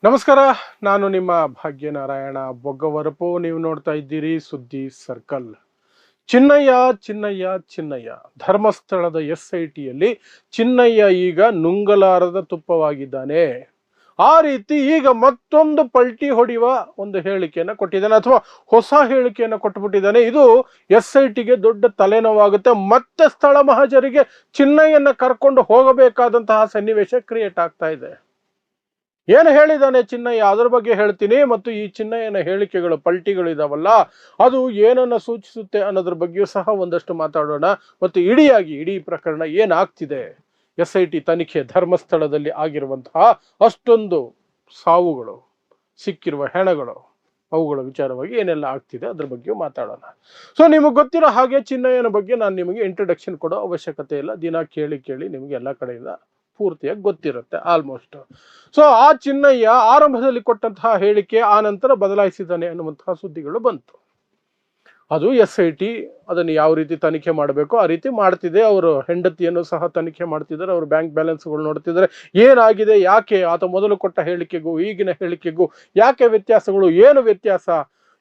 ನಮಸ್ಕಾರ. ನಾನು ನಿಮ್ಮ ಭಾಗ್ಯನಾರಾಯಣ ಬೊಗ್ಗವರಪು. ನೀವು ನೋಡ್ತಾ ಇದ್ದೀರಿ ಸುದ್ದಿ ಸರ್ಕಲ್. ಚಿನ್ನಯ್ಯ ಚಿನ್ನಯ್ಯ ಚಿನ್ನಯ್ಯ ಧರ್ಮಸ್ಥಳದ SITಯಲ್ಲಿ ಚಿನ್ನಯ್ಯ ಈಗ ನುಂಗಲಾರದ ತುಪ್ಪವಾಗಿದ್ದಾನೆ. ಆ ರೀತಿ ಈಗ ಮತ್ತೊಂದು ಪಲ್ಟಿ ಹೊಡೆಯುವ ಒಂದು ಹೇಳಿಕೆಯನ್ನು ಕೊಟ್ಟಿದ್ದಾನೆ, ಅಥವಾ ಹೊಸ ಹೇಳಿಕೆಯನ್ನು ಕೊಟ್ಟುಬಿಟ್ಟಿದ್ದಾನೆ. ಇದು SITಗೆ ದೊಡ್ಡ ತಲೆನೋವಾಗುತ್ತೆ. ಮತ್ತೆ ಸ್ಥಳ ಮಹಾಜರಿಗೆ ಚಿನ್ನಯ್ಯನ ಕರ್ಕೊಂಡು ಹೋಗಬೇಕಾದಂತಹ ಸನ್ನಿವೇಶ ಕ್ರಿಯೇಟ್ ಆಗ್ತಾ ಇದೆ. ಏನು ಹೇಳಿದಾನೆ ಚಿನ್ನಯ್ಯ ಅದರ ಬಗ್ಗೆ ಹೇಳ್ತೀನಿ, ಮತ್ತು ಈ ಚಿನ್ನಯ್ಯನ ಹೇಳಿಕೆಗಳು ಪಲ್ಟಿಗಳು ಇದಾವಲ್ಲ ಅದು ಏನನ್ನ ಸೂಚಿಸುತ್ತೆ ಅನ್ನೋದ್ರ ಬಗ್ಗೆಯೂ ಸಹ ಒಂದಷ್ಟು ಮಾತಾಡೋಣ. ಮತ್ತು ಇಡೀ ಪ್ರಕರಣ ಏನಾಗ್ತಿದೆ, SIT ತನಿಖೆ ಧರ್ಮಸ್ಥಳದಲ್ಲಿ ಆಗಿರುವಂತಹ ಅಷ್ಟೊಂದು ಸಾವುಗಳು, ಸಿಕ್ಕಿರುವ ಹೆಣಗಳು, ಅವುಗಳ ವಿಚಾರವಾಗಿ ಏನೆಲ್ಲ ಆಗ್ತಿದೆ ಅದ್ರ ಬಗ್ಗೆ ಮಾತಾಡೋಣ. ಸೊ ನಿಮಗೆ ಗೊತ್ತಿರೋ ಹಾಗೆ ಚಿನ್ನಯ್ಯನ ಬಗ್ಗೆ ನಾನು ನಿಮಗೆ ಇಂಟ್ರೊಡಕ್ಷನ್ ಕೊಡೋ ಅವಶ್ಯಕತೆ ಇಲ್ಲ. ದಿನ ಕೇಳಿ ನಿಮಗೆ ಎಲ್ಲ ಕಡೆಯಿಂದ ಪೂರ್ತಿಯಾಗಿ ಗೊತ್ತಿರುತ್ತೆ ಆಲ್ಮೋಸ್ಟ್. ಸೊ ಆ ಚಿನ್ನಯ್ಯ ಆರಂಭದಲ್ಲಿ ಕೊಟ್ಟಂತಹ ಹೇಳಿಕೆ ಆ ನಂತರ ಬದಲಾಯಿಸಿದ್ದಾನೆ ಅನ್ನುವಂತಹ ಸುದ್ದಿಗಳು ಬಂತು. ಅದು SIT ಅದನ್ನು ಯಾವ ರೀತಿ ತನಿಖೆ ಮಾಡಬೇಕು ಆ ರೀತಿ ಮಾಡ್ತಿದೆ. ಅವರು ಹೆಂಡತಿಯನ್ನು ಸಹ ತನಿಖೆ ಮಾಡ್ತಿದ್ದಾರೆ, ಅವರು ಬ್ಯಾಂಕ್ ಬ್ಯಾಲೆನ್ಸ್ಗಳು ನೋಡ್ತಿದ್ದಾರೆ. ಏನಾಗಿದೆ, ಯಾಕೆ ಆತ ಮೊದಲು ಕೊಟ್ಟ ಹೇಳಿಕೆಗೂ ಈಗಿನ ಹೇಳಿಕೆಗೂ ಯಾಕೆ ವ್ಯತ್ಯಾಸಗಳು, ಏನು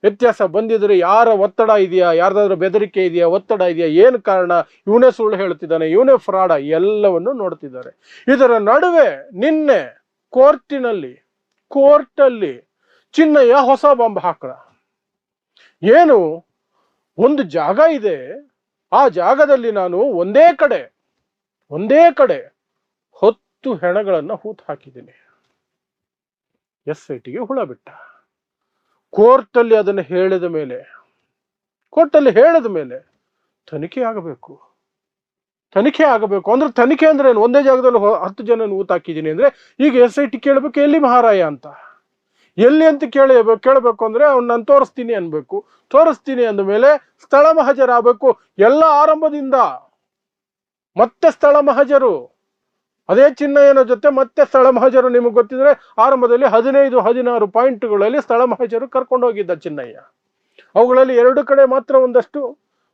ವ್ಯತ್ಯಾಸ ಬಂದಿದ್ರೆ ಯಾರ ಒತ್ತಡ ಇದೆಯಾ, ಯಾರ್ದಾದ್ರೂ ಬೆದರಿಕೆ ಇದೆಯಾ, ಒತ್ತಡ ಇದೆಯಾ, ಏನು ಕಾರಣ, ಇವನೇ ಸುಳ್ಳು ಹೇಳ್ತಿದ್ದಾನೆ, ಇವನೇ ಫ್ರಾಡ, ಎಲ್ಲವನ್ನು ನೋಡ್ತಿದ್ದಾರೆ. ಇದರ ನಡುವೆ ನಿನ್ನೆ ಕೋರ್ಟಲ್ಲಿ ಚಿನ್ನಯ್ಯ ಹೊಸ ಬಾಂಬ್ ಹಾಕಳ. ಏನು, ಒಂದು ಜಾಗ ಇದೆ, ಆ ಜಾಗದಲ್ಲಿ ನಾನು ಒಂದೇ ಕಡೆ 10 ಹೆಣಗಳನ್ನ ಹೂತು ಹಾಕಿದ್ದೀನಿ. SITಗೆ ಹುಳ ಬಿಟ್ಟ. ಕೋರ್ಟಲ್ಲಿ ಅದನ್ನು ಹೇಳಿದ ಮೇಲೆ ತನಿಖೆ ಆಗಬೇಕು ಅಂದ್ರೆ ತನಿಖೆ ಅಂದ್ರೆ ಏನು, ಒಂದೇ ಜಾಗದಲ್ಲಿ 10 ಜನ ಊತ ಹಾಕಿದ್ದೀನಿ ಅಂದ್ರೆ ಈಗ SIT ಕೇಳಬೇಕು ಎಲ್ಲಿ ಮಹಾರಾಯ ಅಂತ, ಎಲ್ಲಿ ಅಂತ ಕೇಳಬೇಕು ಅಂದ್ರೆ ಅವ್ನು ನಾನು ತೋರಿಸ್ತೀನಿ ಅಂದ ಮೇಲೆ ಸ್ಥಳ ಮಹಾಜರಾಗಬೇಕು. ಎಲ್ಲ ಆರಂಭದಿಂದ ಮತ್ತೆ ಸ್ಥಳ ಮಹಾಜರು, ಅದೇ ಚಿನ್ನಯ್ಯನ ಜೊತೆ ಮತ್ತೆ ಸ್ಥಳ ಮಹಾಜರು. ನಿಮಗೆ ಗೊತ್ತಿದ್ರೆ ಆರಂಭದಲ್ಲಿ 15-16 ಪಾಯಿಂಟ್ಗಳಲ್ಲಿ ಸ್ಥಳ ಮಹಾಜರು ಕರ್ಕೊಂಡು ಹೋಗಿದ್ದ ಚಿನ್ನಯ್ಯ. ಅವುಗಳಲ್ಲಿ 2 ಕಡೆ ಮಾತ್ರ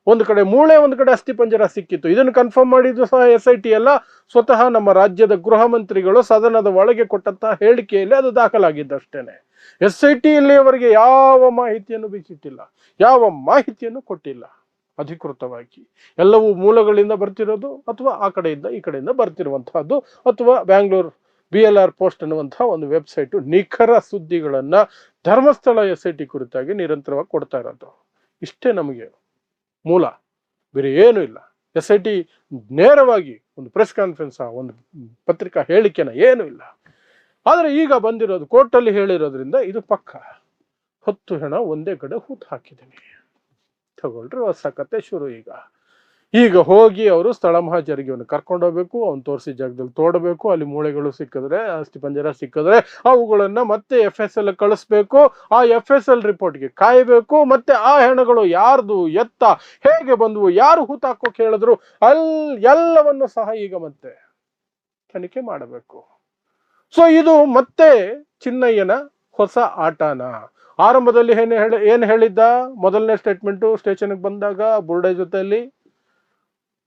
ಒಂದು ಕಡೆ ಮೂಳೆ, ಒಂದು ಕಡೆ ಅಸ್ಥಿಪಂಜರ ಸಿಕ್ಕಿತ್ತು. ಇದನ್ನು ಕನ್ಫರ್ಮ್ ಮಾಡಿದ್ದು ಸಹ SIT ಅಲ್ಲ, ಸ್ವತಃ ನಮ್ಮ ರಾಜ್ಯದ ಗೃಹ ಮಂತ್ರಿಗಳು ಸದನದ ಒಳಗೆ ಕೊಟ್ಟಂತಹ ಹೇಳಿಕೆಯಲ್ಲಿ ಅದು ದಾಖಲಾಗಿದ್ದಷ್ಟೇನೆ. SIT ಇಲ್ಲಿಯವರೆಗೆ ಯಾವ ಮಾಹಿತಿಯನ್ನು ಬಿಚ್ಚಿಟ್ಟಿಲ್ಲ, ಯಾವ ಮಾಹಿತಿಯನ್ನು ಕೊಟ್ಟಿಲ್ಲ ಅಧಿಕೃತವಾಗಿ. ಎಲ್ಲವೂ ಮೂಲಗಳಿಂದ ಬರ್ತಿರೋದು, ಅಥವಾ ಆ ಕಡೆಯಿಂದ ಈ ಕಡೆಯಿಂದ ಬರ್ತಿರುವಂತಹದ್ದು, ಅಥವಾ ಬ್ಯಾಂಗ್ಳೂರ್ BLR ಪೋಸ್ಟ್ ಅನ್ನುವಂತಹ ಒಂದು ವೆಬ್ಸೈಟ್ ನಿಖರ ಸುದ್ದಿಗಳನ್ನ ಧರ್ಮಸ್ಥಳ SIT ಕುರಿತಾಗಿ ನಿರಂತರವಾಗಿ ಕೊಡ್ತಾ ಇರೋದು. ಇಷ್ಟೇ ನಮಗೆ ಮೂಲ, ಬೇರೆ ಏನೂ ಇಲ್ಲ. SIT ನೇರವಾಗಿ ಒಂದು ಪ್ರೆಸ್ ಕಾನ್ಫರೆನ್ಸ್, ಒಂದು ಪತ್ರಿಕಾ ಹೇಳಿಕೆನ ಏನೂ ಇಲ್ಲ. ಆದರೆ ಈಗ ಬಂದಿರೋದು ಕೋರ್ಟಲ್ಲಿ ಹೇಳಿರೋದ್ರಿಂದ ಇದು ಪಕ್ಕ. 10 ಹೆಣ ಒಂದೇ ಕಡೆ ಹೂತು ಹಾಕಿದ್ದೀನಿ. ತಗೊಳ್ರಿ, ಹೊಸ ಕತೆ ಶುರು. ಈಗ ಹೋಗಿ ಅವರು ಸ್ಥಳ ಮಹಾಜರಿಗೆ ಅವನು ಕರ್ಕೊಂಡು ಹೋಗ್ಬೇಕು, ಅವ್ನು ತೋರಿಸಿ ಜಾಗದಲ್ಲಿ ತೋಡಬೇಕು. ಅಲ್ಲಿ ಮೂಳೆಗಳು ಸಿಕ್ಕಿದ್ರೆ, ಅಸ್ಥಿಪಂಜರ ಸಿಕ್ಕಿದ್ರೆ ಅವುಗಳನ್ನ ಮತ್ತೆ FSL ಕಳಿಸ್ಬೇಕು. ಆ FSL ರಿಪೋರ್ಟ್ಗೆ ಕಾಯಬೇಕು. ಮತ್ತೆ ಆ ಹೆಣಗಳು ಯಾರ್ದು, ಎತ್ತ, ಹೇಗೆ ಬಂದವು, ಯಾರು ಹೂತಾಕೋಕ್ ಹೇಳಿದ್ರು, ಎಲ್ಲವನ್ನು ಸಹ ಈಗ ಮತ್ತೆ ತನಿಖೆ ಮಾಡಬೇಕು. ಸೊ ಇದು ಮತ್ತೆ ಚಿನ್ನಯ್ಯನ ಹೊಸ ಆಟನ. ಆರಂಭದಲ್ಲಿ ಏನು ಹೇಳಿದ್ದ, ಮೊದಲನೇ ಸ್ಟೇಟ್ಮೆಂಟು ಸ್ಟೇಷನ್ಗೆ ಬಂದಾಗ ಬುರ್ಡೆ ಜೊತೆಯಲ್ಲಿ,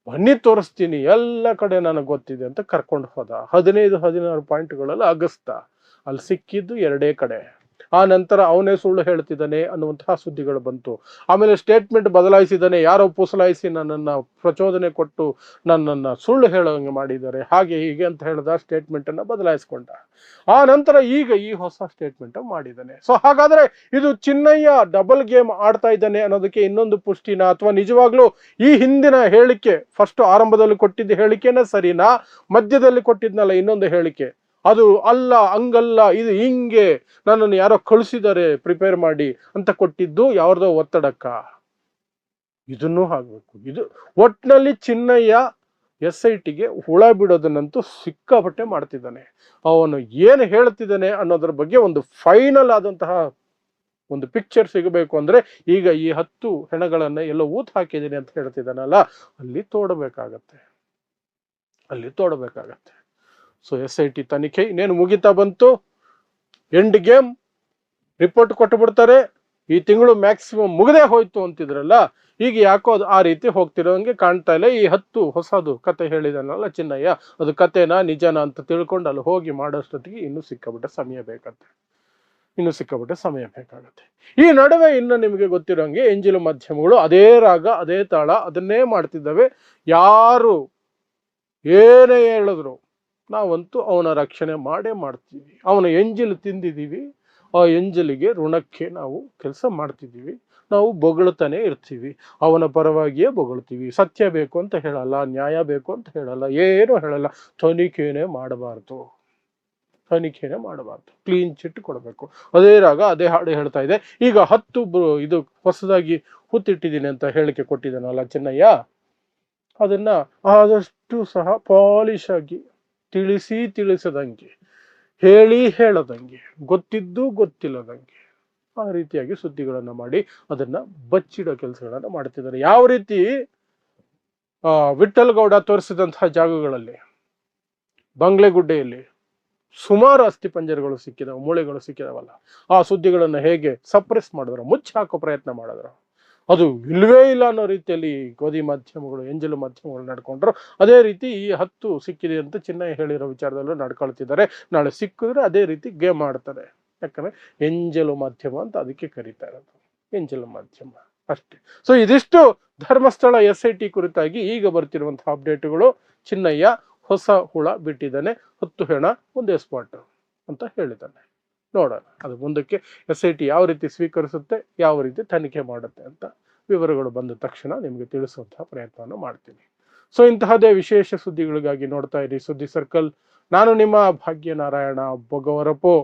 ಬನ್ನಿ ತೋರಿಸ್ತೀನಿ, ಎಲ್ಲ ಕಡೆ ನನಗೆ ಗೊತ್ತಿದೆ ಅಂತ ಕರ್ಕೊಂಡು ಹೋದ. 15-16 ಪಾಯಿಂಟ್ಗಳಲ್ಲಿ ಅಗಸ್ತ. ಅಲ್ಲಿ ಸಿಕ್ಕಿದ್ದು 2 ಕಡೆ. ಆ ನಂತರ ಅವನೇ ಸುಳ್ಳು ಹೇಳ್ತಿದ್ದಾನೆ ಅನ್ನುವಂತಹ ಸುದ್ದಿಗಳು ಬಂತು. ಆಮೇಲೆ ಸ್ಟೇಟ್ಮೆಂಟ್ ಬದಲಾಯಿಸಿದ್ದಾನೆ, ಯಾರೋ ಪುಸಲಾಯಿಸಿ ನನ್ನನ್ನು ಪ್ರಚೋದನೆ ಕೊಟ್ಟು ನನ್ನನ್ನು ಸುಳ್ಳು ಹೇಳೋಂಗೆ ಮಾಡಿದ್ದಾರೆ, ಹಾಗೆ ಹೀಗೆ ಅಂತ ಹೇಳಿದ ಸ್ಟೇಟ್ಮೆಂಟ್ ಅನ್ನ ಬದಲಾಯಿಸ್ಕೊಂಡ. ಆ ನಂತರ ಈಗ ಈ ಹೊಸ ಸ್ಟೇಟ್ಮೆಂಟ್ ಮಾಡಿದ್ದಾನೆ. ಸೊ ಹಾಗಾದ್ರೆ ಇದು ಚಿನ್ನಯ್ಯ ಡಬಲ್ ಗೇಮ್ ಆಡ್ತಾ ಇದ್ದಾನೆ ಅನ್ನೋದಕ್ಕೆ ಇನ್ನೊಂದು ಪುಷ್ಟಿನ, ಅಥವಾ ನಿಜವಾಗ್ಲೂ ಈ ಹಿಂದಿನ ಹೇಳಿಕೆ, ಫಸ್ಟ್ ಆರಂಭದಲ್ಲಿ ಕೊಟ್ಟಿದ್ದ ಹೇಳಿಕೆನ ಸರಿನಾ, ಮಧ್ಯದಲ್ಲಿ ಕೊಟ್ಟಿದ್ನಲ್ಲ ಇನ್ನೊಂದು ಹೇಳಿಕೆ, ಅದು ಅಲ್ಲ, ಹಂಗಲ್ಲ, ಇದು ಹಿಂಗೆ, ನನ್ನನ್ನು ಯಾರೋ ಕಳಿಸಿದ್ದಾರೆ ಪ್ರಿಪೇರ್ ಮಾಡಿ ಅಂತ ಕೊಟ್ಟಿದ್ದು ಯಾವ್ದೋ ಒತ್ತಡಕ್ಕ, ಇದನ್ನೂ ಆಗ್ಬೇಕು. ಇದು ಒಟ್ನಲ್ಲಿ ಚಿನ್ನಯ್ಯ SITಗೆ ಹುಳ ಬಿಡೋದನ್ನಂತೂ ಸಿಕ್ಕಾಪಟ್ಟೆ ಮಾಡ್ತಿದ್ದಾನೆ. ಅವನು ಏನು ಹೇಳ್ತಿದ್ದಾನೆ ಅನ್ನೋದ್ರ ಬಗ್ಗೆ ಒಂದು ಫೈನಲ್ ಆದಂತಹ ಒಂದು ಪಿಕ್ಚರ್ ಸಿಗಬೇಕು ಅಂದ್ರೆ ಈಗ ಈ 10 ಹೆಣಗಳನ್ನ ಎಲ್ಲ ಊತ್ ಹಾಕಿದ್ದೀನಿ ಅಂತ ಹೇಳ್ತಿದ್ದಾನಲ್ಲ, ಅಲ್ಲಿ ತೋಡಬೇಕಾಗತ್ತೆ. ಸೊ SIT ತನಿಖೆ ಇನ್ನೇನು ಮುಗಿತಾ ಬಂತು, ಎಂಡ್ ಗೇಮ್. ರಿಪೋರ್ಟ್ ಕೊಟ್ಟು ಬಿಡ್ತಾರೆ, ಈ ತಿಂಗಳು ಮ್ಯಾಕ್ಸಿಮಮ್ ಮುಗದೇ ಹೋಯ್ತು ಅಂತಿದ್ರಲ್ಲ, ಈಗ ಯಾಕೋ ಅದು ಆ ರೀತಿ ಹೋಗ್ತಿರೋಂಗೆ ಕಾಣ್ತಾ ಇಲ್ಲ. ಈ 10 ಹೊಸದು ಕತೆ ಹೇಳಿದಾನಲ್ಲ ಚಿನ್ನಯ್ಯ, ಅದು ಕತೆನಾ ನಿಜನಾ ಅಂತ ತಿಳ್ಕೊಂಡು ಅಲ್ಲಿ ಹೋಗಿ ಮಾಡೋಷ್ಟೊತ್ತಿಗೆ ಇನ್ನೂ ಸಿಕ್ಕಾಬಿಟ್ಟ ಸಮಯ ಬೇಕಂತೆ. ಇನ್ನು ಸಿಕ್ಕಾಪಟ್ಟೆ ಸಮಯ ಬೇಕಾಗುತ್ತೆ. ಈ ನಡುವೆ ಇನ್ನು ನಿಮಗೆ ಗೊತ್ತಿರೋಂಗೆ ಎಂಜಲು ಮಾಧ್ಯಮಗಳು ಅದೇ ರಾಗ ಅದೇ ತಾಳ ಅದನ್ನೇ ಮಾಡ್ತಿದ್ದಾವೆ. ಯಾರು ಏನೇ ಹೇಳಿದ್ರು ನಾವಂತೂ ಅವನ ರಕ್ಷಣೆ ಮಾಡೇ ಮಾಡ್ತೀವಿ. ಅವನ ಎಂಜಲು ತಿಂದಿದ್ದೀವಿ, ಆ ಎಂಜಲಿಗೆ ಋಣಕ್ಕೆ ನಾವು ಕೆಲಸ ಮಾಡ್ತಿದ್ದೀವಿ. ನಾವು ಬೊಗಳ್ತಾನೆ ಇರ್ತೀವಿ, ಅವನ ಪರವಾಗಿಯೇ ಬೊಗಳ್ತೀವಿ. ಸತ್ಯ ಬೇಕು ಅಂತ ಹೇಳಲ್ಲ, ನ್ಯಾಯ ಬೇಕು ಅಂತ ಹೇಳಲ್ಲ, ಏನೂ ಹೇಳಲ್ಲ. ತನಿಖೆನೇ ಮಾಡಬಾರ್ದು, ತನಿಖೆನೇ ಮಾಡಬಾರ್ದು, ಕ್ಲೀನ್ ಚಿಟ್ ಕೊಡಬೇಕು. ಅದೇ ರಾಗ ಅದೇ ಹಾಡು ಹೇಳ್ತಾ ಇದೆ. ಈಗ 10 ಇದು ಹೊಸದಾಗಿ ಹುತ್ತಿಟ್ಟಿದ್ದೀನಿ ಅಂತ ಹೇಳಿಕೆ ಕೊಟ್ಟಿದ್ದಾನಲ್ಲ ಚೆನ್ನಯ್ಯ, ಅದನ್ನ ಆದಷ್ಟು ಸಹ ಪಾಲಿಶ್ ಆಗಿ ತಿಳಿಸದಂಗೆ, ಹೇಳದಂಗೆ, ಗೊತ್ತಿದ್ದು ಗೊತ್ತಿಲ್ಲದಂಗೆ ಆ ರೀತಿಯಾಗಿ ಸುದ್ದಿಗಳನ್ನ ಮಾಡಿ ಅದನ್ನ ಬಚ್ಚಿಡೋ ಕೆಲಸಗಳನ್ನ ಮಾಡ್ತಿದ್ದಾರೆ. ಯಾವ ರೀತಿ ವಿಠ್ಠಲ್ ಗೌಡ ತೋರಿಸಿದಂತಹ ಜಾಗಗಳಲ್ಲಿ ಬಂಗ್ಲೆಗುಡ್ಡೆಯಲ್ಲಿ ಸುಮಾರು ಅಸ್ಥಿ ಪಂಜರಗಳು ಸಿಕ್ಕಿದವು, ಮೂಳೆಗಳು ಸಿಕ್ಕಿದವಲ್ಲ, ಆ ಸುದ್ದಿಗಳನ್ನ ಹೇಗೆ ಸಪ್ರೆಸ್ ಮಾಡಿದ್ರು, ಮುಚ್ಚಿ ಹಾಕೋ ಪ್ರಯತ್ನ ಮಾಡಿದ್ರು. ಅದು ಇಲ್ವೇ ಇಲ್ಲ ಅನ್ನೋ ರೀತಿಯಲ್ಲಿ ಗೋಧಿ ಮಾಧ್ಯಮಗಳು, ಎಂಜಲು ಮಾಧ್ಯಮಗಳು ನಡ್ಕೊಂಡ್ರು. ಅದೇ ರೀತಿ ಈ 10 ಸಿಕ್ಕಿದೆ ಅಂತ ಚಿನ್ನಯ್ಯ ಹೇಳಿರೋ ವಿಚಾರದಲ್ಲೂ ನಡ್ಕೊಳ್ತಿದ್ದಾರೆ. ನಾಳೆ ಸಿಕ್ಕಿದ್ರೆ ಅದೇ ರೀತಿ ಗೇಮ್ ಆಡ್ತಾರೆ. ಯಾಕಂದ್ರೆ ಎಂಜಲು ಮಾಧ್ಯಮ ಅಂತ ಅದಕ್ಕೆ ಕರೀತಾ ಇರೋದು, ಎಂಜಲು ಮಾಧ್ಯಮ ಅಷ್ಟೇ. ಸೊ ಇದಿಷ್ಟು ಧರ್ಮಸ್ಥಳ SIT ಕುರಿತಾಗಿ ಈಗ ಬರ್ತಿರುವಂತಹ ಅಪ್ಡೇಟ್ಗಳು. ಚಿನ್ನಯ್ಯ ಹೊಸ ಹುಳ ಬಿಟ್ಟಿದ್ದಾನೆ, 10 ಹೆಣ ಒಂದೇ ಸ್ಪಾಟ್ ಅಂತ ಹೇಳಿದ್ದಾನೆ. ನೋಡೋಣ ಅದು ಮುಂದಕ್ಕೆ SIT ಯಾವ ರೀತಿ ಸ್ವೀಕರಿಸುತ್ತೆ, ಯಾವ ರೀತಿ ತನಿಖೆ ಮಾಡುತ್ತೆ ಅಂತ ವಿವರಗಳು ಬಂದ ತಕ್ಷಣ ನಿಮಗೆ ತಿಳಿಸುವಂತಹ ಪ್ರಯತ್ನವನ್ನು ಮಾಡ್ತೀನಿ. ಸೊ ಇಂತಹದೇ ವಿಶೇಷ ಸುದ್ದಿಗಳಿಗಾಗಿ ನೋಡ್ತಾ ಇರಿ ಸುದ್ದಿ ಸರ್ಕಲ್. ನಾನು ನಿಮ್ಮ ಭಾಗ್ಯನಾರಾಯಣ ಬೊಗವರಪು.